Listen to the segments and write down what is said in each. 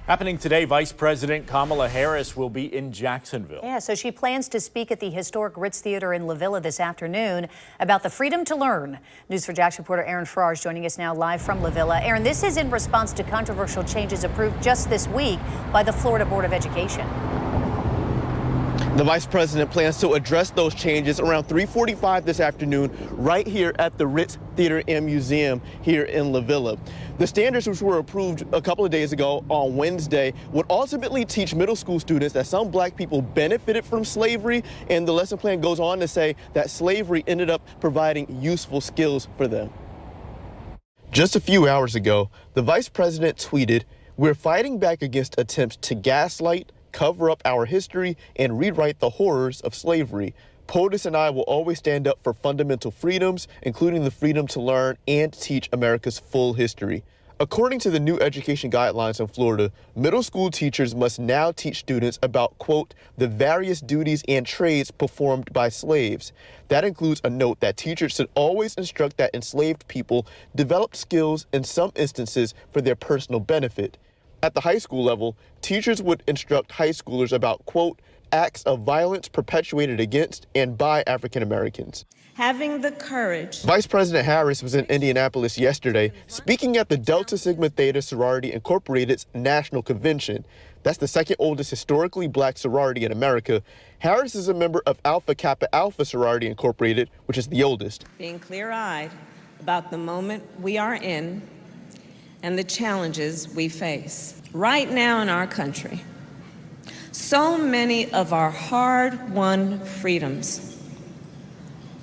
Happening today, Vice President Kamala Harris will be in Jacksonville. Yeah, so she plans to speak at the historic Ritz Theatre in La Villa this afternoon about the freedom to learn. News4Jax reporter Aaron Farrar is joining us now live from La Villa. Aaron, this is in response to controversial changes approved just this week by the Florida Board of Education. The vice president plans to address those changes around 3:45 this afternoon right here at the Ritz Theatre and Museum here in La Villa. The standards, which were approved a couple of days ago on Wednesday, would ultimately teach middle school students that some black people benefited from slavery, and the lesson plan goes on to say that slavery ended up providing useful skills for them. Just a few hours ago, the vice president tweeted, "We're fighting back against attempts to gaslight, cover up our history, and rewrite the horrors of slavery. POTUS and I will always stand up for fundamental freedoms, including the freedom to learn and teach America's full history." According to the new education guidelines in Florida, middle school teachers must now teach students about, quote, "the various duties and trades performed by slaves." That includes a note that teachers should always instruct that enslaved people developed skills in some instances for their personal benefit. At the high school level, teachers would instruct high schoolers about, quote, "acts of violence perpetuated against and by African Americans." Having the courage. Vice President Harris was in Indianapolis yesterday speaking at the Delta Sigma Theta Sorority Incorporated's National Convention. That's the second oldest historically black sorority in America. Harris is a member of Alpha Kappa Alpha Sorority Incorporated, which is the oldest. Being clear-eyed about the moment we are in and the challenges we face. Right now in our country, so many of our hard-won freedoms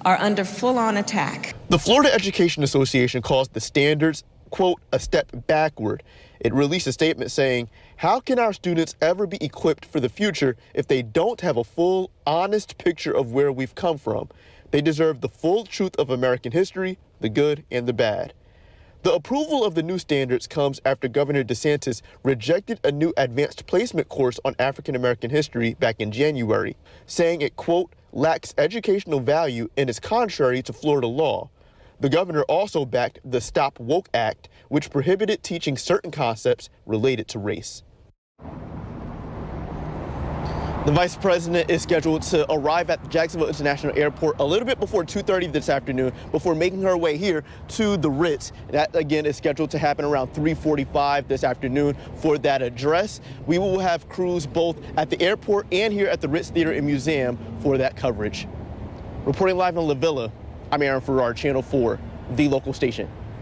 are under full-on attack. The Florida Education Association calls the standards, quote, "a step backward." It released a statement saying, "How can our students ever be equipped for the future if they don't have a full, honest picture of where we've come from? They deserve the full truth of American history, the good and the bad." The approval of the new standards comes after Governor DeSantis rejected a new advanced placement course on African American history back in January, saying it, quote, "lacks educational value and is contrary to Florida law." The governor also backed the Stop Woke Act, which prohibited teaching certain concepts related to race. The vice president is scheduled to arrive at the Jacksonville International Airport a little bit before 2:30 this afternoon before making her way here to the Ritz. That, again, is scheduled to happen around 3:45 this afternoon for that address. We will have crews both at the airport and here at the Ritz Theatre and Museum for that coverage. Reporting live in La Villa, I'm Aaron Farrar, Channel 4, the local station.